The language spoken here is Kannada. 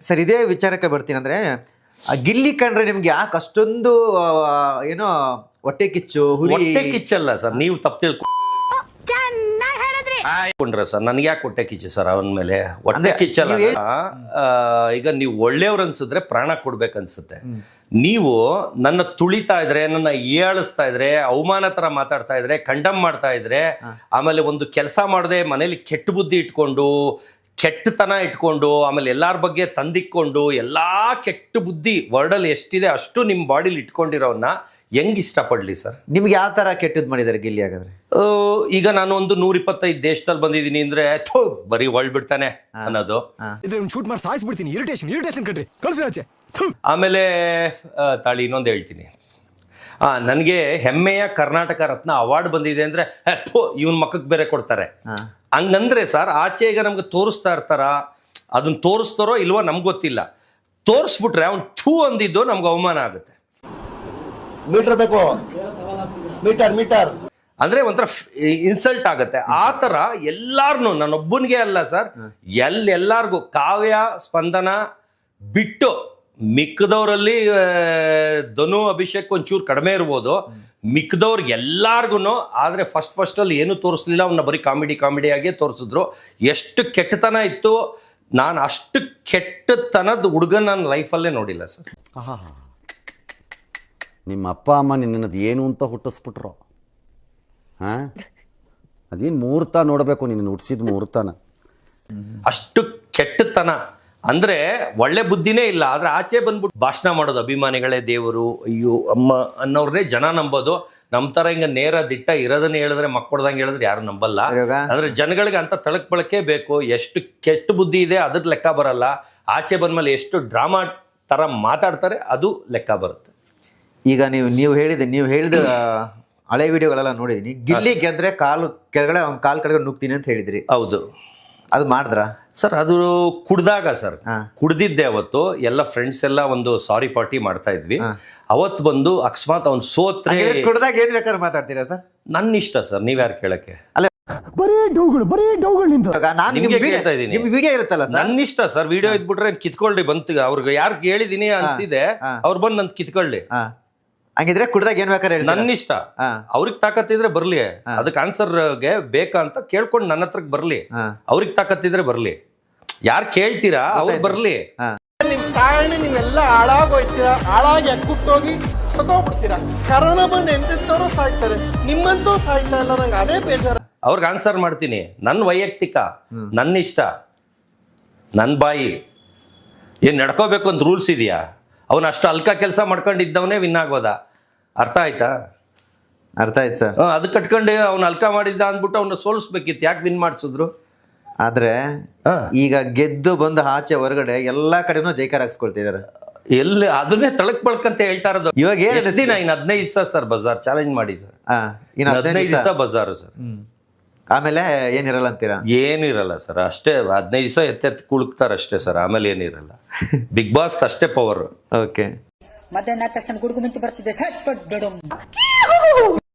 ಸರ್ ಇದೇ ವಿಚಾರಕ್ಕೆ ಬರ್ತೀನಿ ಅಂದ್ರೆ ಗಿಲ್ಲಿ ಕಂಡ್ರೆ ನಿಮ್ಗೆ ಯಾಕೆ ಅಷ್ಟೊಂದು ಏನೋ ಹೊಟ್ಟೆ ಕಿಚ್ಚು ಹೊಟ್ಟೆ ಕಿಚ್ಚಲ್ಲ ಸರ್, ನೀವು ತಪ್ಪು ತಿಳ್ಕೊಂಡ್ರೆ ಸರ್. ನನ್ಗೆ ಯಾಕೆ ಹೊಟ್ಟೆ ಕಿಚ್ಚು ಸರ್ ಅವನ ಮೇಲೆ? ಹೊಟ್ಟೆ ಕಿಚ್ಚಲ್ಲ. ಈಗ ನೀವು ಒಳ್ಳೆಯವ್ರು ಅನ್ಸಿದ್ರೆ ಪ್ರಾಣ ಕೊಡ್ಬೇಕನ್ಸುತ್ತೆ. ನೀವು ನನ್ನ ತುಳಿತಾ ಇದ್ರೆ, ನನ್ನ ಏಳಿಸ್ತಾ ಇದ್ರೆ, ಅವಮಾನ ತರ ಮಾತಾಡ್ತಾ ಇದ್ರೆ, ಕಂಡಮ್ ಮಾಡ್ತಾ ಇದ್ರೆ, ಆಮೇಲೆ ಒಂದು ಕೆಲಸ ಮಾಡದೆ ಮನೇಲಿ ಕೆಟ್ಟ ಬುದ್ಧಿ ಇಟ್ಕೊಂಡು, ಕೆಟ್ಟತನ ಇಟ್ಕೊಂಡು, ಆಮೇಲೆ ಎಲ್ಲಾರ ಬಗ್ಗೆ ತಂದಿಕ್ಕೊಂಡು, ಎಲ್ಲಾ ಕೆಟ್ಟ ಬುದ್ಧಿ ವರ್ಡಲ್ಲಿ ಎಷ್ಟಿದೆ ಅಷ್ಟು ನಿಮ್ಮ ಬಾಡಿಲಿ ಇಟ್ಕೊಂಡಿರೋನ್ನ ಹೆಂಗ್ ಇಷ್ಟಪಡ್ಲಿ ಸರ್? ನಿಮ್ಗೆ ಯಾವ ತರ ಕೆಟ್ಟದ್ ಮಾಡಿದಾರೆ ಗಿಲ್ಲಿ ಹಾಗಾದ್ರೆ? ಈಗ ನಾನು ಒಂದು 125 ದೇಶದಲ್ಲಿ ಬಂದಿದ್ದೀನಿ ಅಂದ್ರೆ ಬರೀ ಬಿಡ್ತಾನೆ ಅನ್ನೋದು. ಶೂಟ್ ಮಾಡಿ ಸಾಯಿಸ್ಬಿಡ್ತೀನಿ, ಇರಿಟೇಷನ್ ಕಣ್ರಿ, ಕಳ್ಸಿ. ಆಮೇಲೆ ತಾಳಿ ಇನ್ನೊಂದು ಹೇಳ್ತೀನಿ, ನನಗೆ ಹೆಮ್ಮೆಯ ಕರ್ನಾಟಕ ರತ್ನ ಅವಾರ್ಡ್ ಬಂದಿದೆ ಅಂದ್ರೆ ಇವನ್ ಮಕ್ಕಕ್ಕೆ ಬೇರೆ ಕೊಡ್ತಾರೆ ಹಂಗಂದ್ರೆ ಸರ್, ಆಚೆ ಈಗ ನಮ್ಗೆ ತೋರಿಸ್ತಾ ಇರ್ತಾರ, ಅದನ್ನ ತೋರಿಸ್ತಾರೋ ಇಲ್ವೋ ನಮ್ಗೆ ಗೊತ್ತಿಲ್ಲ. ತೋರಿಸ್ಬಿಟ್ರೆ ಅವ್ನು ಥೂ ಅಂದಿದ್ದು ನಮ್ಗೆ ಅವಮಾನ ಆಗುತ್ತೆ. ಮೀಟರ್ ಬೇಕು, ಮೀಟರ್ ಅಂದ್ರೆ ಒಂಥರ ಇನ್ಸಲ್ಟ್ ಆಗುತ್ತೆ. ಆ ತರ ಎಲ್ಲಾರ್ನು, ನನ್ನೊಬ್ಬನಿಗೆ ಅಲ್ಲ ಸರ್, ಎಲ್ಲಾರ್ಗು, ಕಾವ್ಯ ಸ್ಪಂದನ ಬಿಟ್ಟು ಮಿಕ್ಕದವ್ರಲ್ಲಿ ಧನು ಅಭಿಷೇಕ್ ಒಂಚೂರು ಕಡಿಮೆ ಇರ್ಬೋದು, ಮಿಕ್ಕದವ್ರಿಗೆ ಎಲ್ಲಾರ್ಗು. ಆದ್ರೆ ಫಸ್ಟ್ ಅಲ್ಲಿ ಏನು ತೋರಿಸ್ಲಿಲ್ಲ, ಅವನ್ನ ಬರೀ ಕಾಮಿಡಿಯಾಗೆ ತೋರಿಸಿದ್ರು. ಎಷ್ಟು ಕೆಟ್ಟತನ ಇತ್ತು, ನಾನು ಅಷ್ಟು ಕೆಟ್ಟತನದ ಹುಡುಗನ ನನ್ನ ಲೈಫಲ್ಲೇ ನೋಡಿಲ್ಲ ಸರ್. ನಿಮ್ಮ ಅಪ್ಪ ಅಮ್ಮ ನಿನ್ನದು ಏನು ಅಂತ ಹುಟ್ಟಿಸ್ಬಿಟ್ರು? ಹಾಂ, ಅದೇನು ಮುಹೂರ್ತ ನೋಡಬೇಕು, ನಿನ್ನ ಹುಟ್ಟಿಸಿದ ಮುಹೂರ್ತನ. ಅಷ್ಟು ಕೆಟ್ಟತನ ಅಂದ್ರೆ ಒಳ್ಳೆ ಬುದ್ಧಿನೇ ಇಲ್ಲ. ಆದ್ರೆ ಆಚೆ ಬಂದ್ಬಿಟ್ಟು ಭಾಷಣ ಮಾಡೋದು, ಅಭಿಮಾನಿಗಳೇ ದೇವರು, ಅಯ್ಯೋ ಅಮ್ಮ ಅನ್ನೋರ್ನೇ ಜನ ನಂಬೋದು. ನಮ್ಮ ತರ ಹಿಂಗ ನೇರ ದಿಟ್ಟ ಇರೋದನ್ನ ಹೇಳಿದ್ರೆ, ಮಕ್ಕಳ್ದಂಗೆ ಹೇಳಿದ್ರೆ ಯಾರು ನಂಬಲ್ಲ. ಆದ್ರೆ ಜನಗಳಿಗೆ ಅಂತ ತಳಕ್ ಬಳಕೆ ಬೇಕು. ಎಷ್ಟು ಕೆಟ್ಟ ಬುದ್ಧಿ ಇದೆ ಅದ್ರ ಲೆಕ್ಕ ಬರಲ್ಲ. ಆಚೆ ಬಂದ್ಮೇಲೆ ಎಷ್ಟು ಡ್ರಾಮಾ ತರ ಮಾತಾಡ್ತಾರೆ ಅದು ಲೆಕ್ಕ ಬರುತ್ತೆ. ಈಗ ನೀವು ಹೇಳಿದ ಹಳೆ ವಿಡಿಯೋಗಳೆಲ್ಲ ನೋಡಿದೀನಿ. ಗಿಲ್ಲಿ ಗೆದ್ರೆ ಕಾಲು ಕೆಳಗಡೆ ಅವ್ನ ಕಾಲ್ ಕೆಳಗಡೆ ನುಗ್ತೀನಿ ಅಂತ ಹೇಳಿದ್ರಿ. ಹೌದು, ಅದು ಮಾಡಿದ್ರ ಸರ್? ಅದು ಕುಡ್ದಾಗ ಸರ್, ಕುಡ್ದಿದ್ದೆ ಅವತ್ತು. ಎಲ್ಲ ಫ್ರೆಂಡ್ಸ್ ಎಲ್ಲ ಒಂದು ಸಾರಿ ಪಾರ್ಟಿ ಮಾಡ್ತಾ ಇದ್ವಿ. ಅವತ್ತು ಬಂದು ಅಕಸ್ಮಾತ್ ಅವ್ನು ಸೋತ್ರೆ, ಕುಡ್ದಾಗ ಏನ್ ಬೇಕಾದ್ರೆ ಮಾತಾಡ್ತೀರಾ ಸರ್? ನನ್ನ ಇಷ್ಟ ಸರ್, ನೀವ್ಯಾರು ಕೇಳಕ್ಕೆ? ಅಲ್ಲ, ನಿಮ್ಗೆ ಕೇಳ್ತಾ ಇದೀನಿ. ವಿಡಿಯೋ ಇರುತ್ತಲ್ಲ ಸರ್, ನನ್ನ ಇಷ್ಟ ಸರ್. ವಿಡಿಯೋ ಇದ್ಬಿಟ್ರೆ ಕಿತ್ಕೊಳ್ಳಿ, ಬಂತು ಅವ್ರಿಗೆ ಯಾರು ಹೇಳಿದೀನಿ ಅನ್ಸಿದೆ ಅವ್ರು ಬಂದು ನನ್ ಕಿತ್ಕೊಳ್ಳಿ. ಹಂಗಿದ್ರೆ ಕುಡ್ದಾಗ ಏನ್ ಬೇಕಾದ್ರೆ ಹೇಳಿ, ನನ್ನ ಇಷ್ಟ. ಅವ್ರಿಗೆ ತಾಕತ್ತಿದ್ರೆ ಬರ್ಲಿ, ಅದಕ್ಕೆ ಆನ್ಸರ್ಗೆ ಬೇಕಾ ಅಂತ ಕೇಳ್ಕೊಂಡು ನನ್ನ ಹತ್ರಕ್ ಬರ್ಲಿ. ಅವ್ರಿಗೆ ತಾಕತ್ತಿದ್ರೆ ಬರ್ಲಿ, ಯಾರು ಕೇಳ್ತೀರಾ ಅವ್ರು ಬರ್ಲಿ. ನಿಮ್ ಕಾರಣ ನೀವೆಲ್ಲ ಹಾಳಾಗೋಯ್ತೀರಾ, ಹಾಳಾಗಿ ಅಕ್ಕುಟ್ಟೋಗಿ ಸತ್ತೋಗ್ಬಿಡ್ತೀರಾ. ಕರೋನಾ ಬಂದು ಎಂತೆಂತವ್ರು ಸಾಯ್ತಾರೆ, ನಿಮ್ಮಂತೂ ಸಾಯ್ತಾ ಇಲ್ಲ. ನಂಗೆ ಅದೇ ಬೇಜಾರ. ಅವ್ರಿಗೆ ಆನ್ಸರ್ ಮಾಡ್ತೀನಿ. ನನ್ನ ವೈಯಕ್ತಿಕ, ನನ್ನ ಇಷ್ಟ, ನನ್ನ ಬಾಯಿ. ಏನ್ ನಡ್ಕೋಬೇಕು ಅಂತ ರೂಲ್ಸ್ ಇದೆಯಾ? ಅವನು ಅಷ್ಟು ಅಲ್ಕ ಕೆಲಸ ಮಾಡ್ಕೊಂಡಿದ್ದವನೇ ವಿನ್ ಆಗೋದ? ಅರ್ಥ ಆಯ್ತಾ? ಅರ್ಥ ಆಯ್ತು ಸರ್. ಅದು ಕಟ್ಕೊಂಡು ಅವ್ನು ಅಲ್ಕ ಮಾಡಿದ್ದ ಅಂದ್ಬಿಟ್ಟು ಅವ್ನ ಸೋಲಿಸ್ಬೇಕಿತ್ತು. ಯಾಕೆ ವಿನ್ ಮಾಡಿಸಿದ್ರು? ಆದ್ರೆ ಈಗ ಗೆದ್ದು ಬಂದು ಆಚೆ ಹೊರಗಡೆ ಎಲ್ಲಾ ಕಡೆನೂ ಜೈಕಾರ ಹಾಕ್ಸ್ಕೊಳ್ತಿದಾರೆ. ಎಲ್ಲಿ ಅದನ್ನೇ ತಳಕ್ ಬಳಕಂತ ಹೇಳ್ತಾ ಇರೋದು. ಇವಾಗ ಎಷ್ಟು ದಿನ? ಇನ್ನು 15 ದಿವಸ ಸರ್ ಬಜಾರ್ ಚಾಲೆಂಜ್ ಮಾಡಿ ಸರ್. ಇನ್ನು 15 ದಿವಸ ಬಜಾರು ಸರ್. ಆಮೇಲೆ ಏನಿರಲ್ಲ ಅಂತೀರಾ? ಏನಿರಲ್ಲ ಸರ್, ಅಷ್ಟೇ 15 ದಿವಸ ಎತ್ತೆತ್ತು ಕುಳುಕ್ತಾರೆ ಅಷ್ಟೇ ಸರ್. ಆಮೇಲೆ ಏನಿರಲ್ಲ. ಬಿಗ್ ಬಾಸ್ ಅಷ್ಟೇ ಪವರ್. ಓಕೆ. ಮಧ್ಯಾಹ್ನ ತಕ್ಷಣ ಗುಡುಗು ಮಿಂಚು ಬರ್ತಿದೆ, ಸಟ್ ಪಟ್